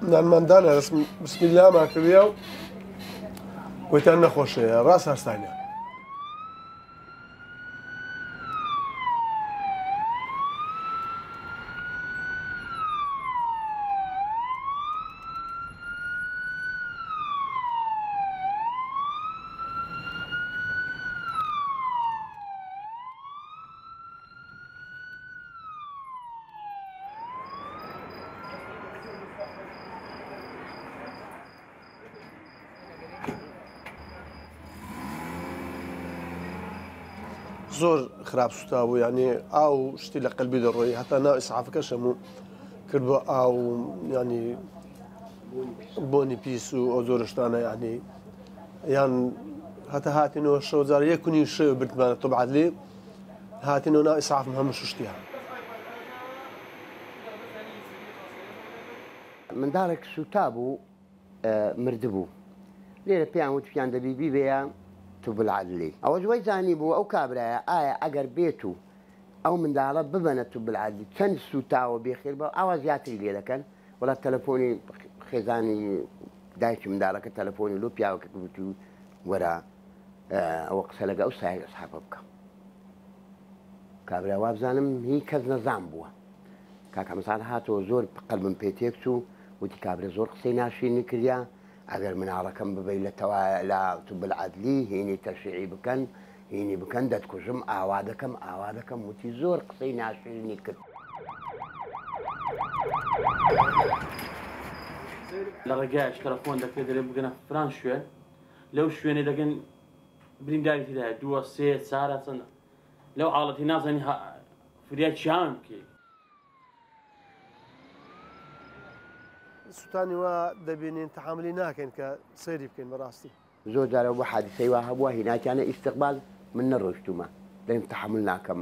نانماندانە بسم الله ما کردیا و گوتیان نەخۆشەیە ڕاست هەستانە. زۆر خراپ سوتا بوو ینی ئاو شتی لە قەلبی دەڕۆی هەتا ناو ئیسعافەکەش هەموو کردووە ئاو ینی بۆنی پیس و ئەو زۆر شتانە ینی یان هەتا هاتینەوە شەوجار یەکونی شەوێ بردمانە تۆ بەعەدلی هاتینەوە ناو ئیسعافم هەموو شتیان. منداڵێک سوتا بوو مردبوو لێرە پێیان وت پیان دەبی بیبەیە تو بالعدلی ئەوە جوای زانی بوو ئەو کابرایە ئایا ئەگەر بێت و ئەو منداڵە ببەنە تو بالعدلی چەند سوتاوە بێخێر بە ئاوا زیاتری لێ دەکەن وڵات تەلەفۆنی خێزانی دایکی منداڵەکە تەلەفۆنی لۆ پیاوەکە گوت و وەرە ئەوە قسە لەگە ئەو سایە ئەسحابە بکەم کابرا وا بزانم هیچ کەس نەزان بووە کاکە مەساڵ هاتەوە زۆر قەلبم پێ تێک چوو وتی کابرا زۆر قسەی ناشرینی کردیا ئەگەر مناڵەکەم ببەی لە تو بالعدلی هینی تەشریعی بکەن هینی بکەن دەتکوژم ئاوا دەکەم وتی زۆر قسەی ناشرینی کرد. لە ڕێگایش تەلەفۆن دەکرێت دەرێ بگەنە فران شوێن لەو شوێنێ دەگەن برینداری تێدایە دووە سێ چارە چەندە لەو حاڵەتی نازانی فریای چیان بکەیت. سوتانی وا دەبینین تەحاملی ناکەین کە سەیری بکەین بەڕاستی. زۆر جارە بۆ حادثەی وا هەبووە هیناکیانە ئیستقبال من نەڕۆشتومە دەریم تەحمل ناکەم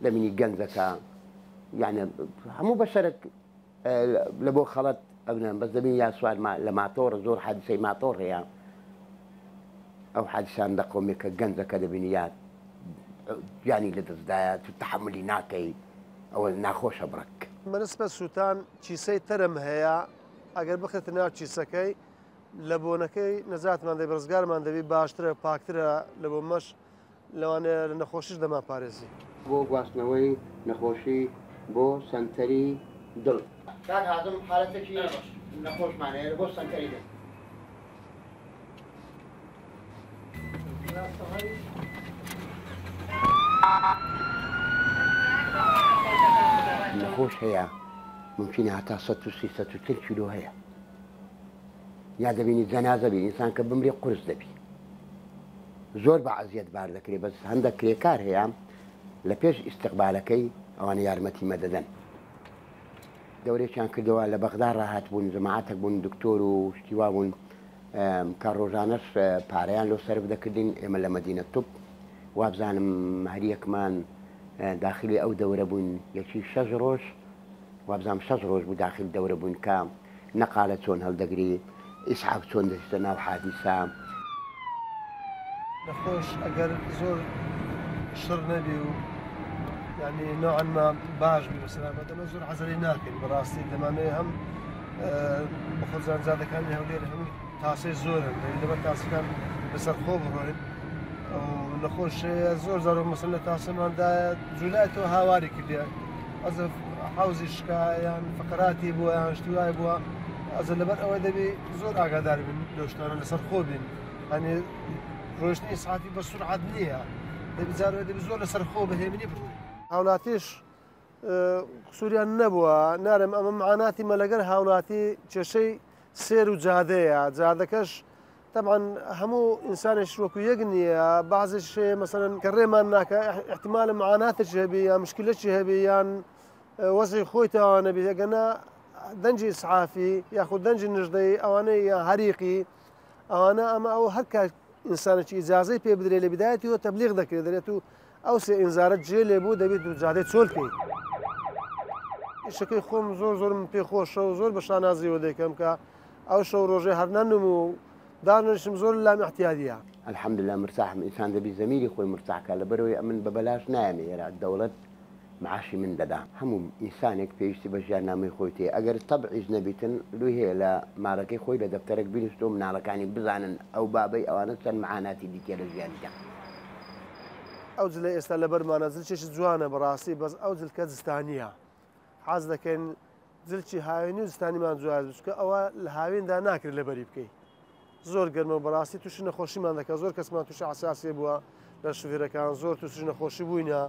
لەمینی گەنجەکە یعنی هەموو بەشەرێک لە بۆ خەڵەت ئەبنێن بەس دەبین یا سوار لە ماتۆڕ زۆر حادثەی ماتۆڕ هەیە ئەو حادثان لە قۆمێکە گەنجەکە دەبینی یا ینی لە دەستدایە تو تەحملی ناکەی ئەوە ناخۆشە بڕک. بەنسبە سووتان چیسەی تەرم هەیە ئەگەر بخێتە ناو چیسەکەی لە بۆنەکەی نەزاتمان دەبێت ڕزگارمان دەبێت باشترە پاکترە لە بۆ مەش لەوانەیە لە نەخۆشیش دەما پارێزی بۆ گواستنەوەی نەخۆشی بۆ سەنتەری دڵ کاک حازم حالەتێکی نەخۆشمانەیە بۆ سەنتەری دڵ نەخۆش هەیە ممکنە هەتا 130 کیلۆ هەیە یا دەبینی جەنازە بی ئینسان کە بمرێ قورس دەبی زۆر بە عەزیەت بار دەکرێت بەس هەندێک کرێکار هەیە لە پێش ئیستقبالەکەی ئەوانە یارمەتی مەدەدەن دەورێکیان کردەوە لە بەغدا ڕاهات بوون جەماعەتێک بوون دکتۆر و شتیوا بوون کە ڕۆژانەش پارەیان لۆ سەرف دەکردین ئێمە لە مەدینە توپ وابزانم هەریەکمان داخلی ئەو دەورە بوون یەکی 6 ڕۆژ وابزانم 6 ڕۆژ بوو داخل دەورە بوون کە نەقالە چۆن هەڵدەگری ئیسحاق چۆن دەچێتە ناو حادیسە نەخۆش ئەگەر زۆر شڕ نەبی و ینی نوعما باش بی بەسەلامەت ئەمە زۆر حەزەری ناکەین بەڕاستی دەمانەیە هەم بەخۆزانجادەکانی هەولێر هەموو تاسەی زۆرن لەبەر تاسەکان بەسەر خۆ بڕۆین نەخۆشەیە زۆر زار مەسەن لە تاسەماندایە جولایەتەوە هاواری کردیان ئەزە حوزی شکا یان فقراتی بووە یان شتی وای بووە ئەزە لەبەر ئەوە دەبی زۆر ئاگادار بین لەو شتانە لەسەر خۆ بین هەنێ ڕۆژنی سعاتی بە سورعات نییە دەبی جارێ دەبی زۆر لەسەر خۆ بەهێمنی بڕۆی هاوڵاتیش قسووریان نەبووە نارم ئەمە معاناتی مە لەگەر هاوڵاتی کێشەی سێر و جادەیە جادەکەش طبعا هەموو ئینسانێش وەکو یەک نییە بعضیش مەسەلەن کە ڕێمان ناکە احتیمالە معاناتێکی هەبی یان مشکلەتی هەبی یان وەزعی خۆی تاوانە بێت ئەگەنا دەنجی ئیسعافی یاخود دەنجی نژدەی ئەوانەی یان هەریقی ئەوانە ئەمە ئەو هەر کات ئینسانێکی ئیجازەی پێ بدرێ لە بدایەتیەوە تەبلیغ دەکرێت دەرێت و ئەو سێ ئینزارەت جێ لێبوو دەبێت و جادەی چۆلکەی ئیشەکەی خۆم زۆرم پێخۆشە و زۆر بە شانازیەوە دەیکەم کە ئەو شەو ڕۆژێ هەرنەنم و دانشم زۆر لام احتیاجیە الحەمدلله مرتاحم ئینسان دەبی زەمیری خۆی مرتاحکە لەبەرەوەی ئەمن بە بەلاش نایەمە ئێرە دەوڵەت معاشی من دەدا هەموو ئینسانێک پێویستی بە ژیاننامەی خۆی تێ ئەگەر تەبعیش نەبیتن لوی هەیە لە ماڕەکەی خۆی لە دەفتەرێک بنووسێت و مناڵەکانی بزانن ئەو بابەی ئەوانە چەند معاناتی دیکە لە ژیاندا. ئەو جلە ئێستا لە بەرمانە زلچێکی جوانە بەڕاستی بەس ئەو جلکە زستانیە حاز دەکەن زلکی هاوێنی و زستانیمان جوواز بچکە ئەوە لە هاوێندا ناکرێت لەبەری بکەیت زۆر گەرمە و بەڕاستی تووشی نەخۆشیمان دەکات زۆر کەسمان تووشی حساسیە بووە لە شوفێرەکان زۆر تووشی نەخۆشی بووینە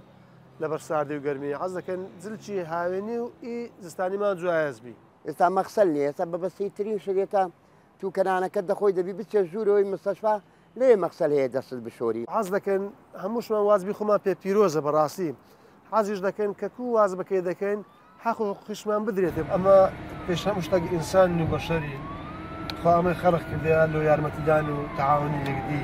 لەبەر ساردی و گەرمی حەز دەکەن زلکی هاوێنی و ئی زستانیمان جوایز بی. ئێستا مەخسەل نیە ئێستا بەبەستیترین شتێتە تووکەرانەکە دەخۆی دەبی بچێ ژوورەوەی مستەشفا لێ مەخسەل هەیە دەست بشۆری. حەز دەکەن هەمووشمان وازبی خۆمان پێ پیرۆزە بەڕاستی حەزیش دەکەن کە کو واز بەکەی دەکەین حەق و خوشمان بدرێت ئەمە پێش هەموو شتێک ئینسان و بەشەری خوا ئەمەی خەڵق کردیان لە یارمەتیدان و تەعاونی یەکدی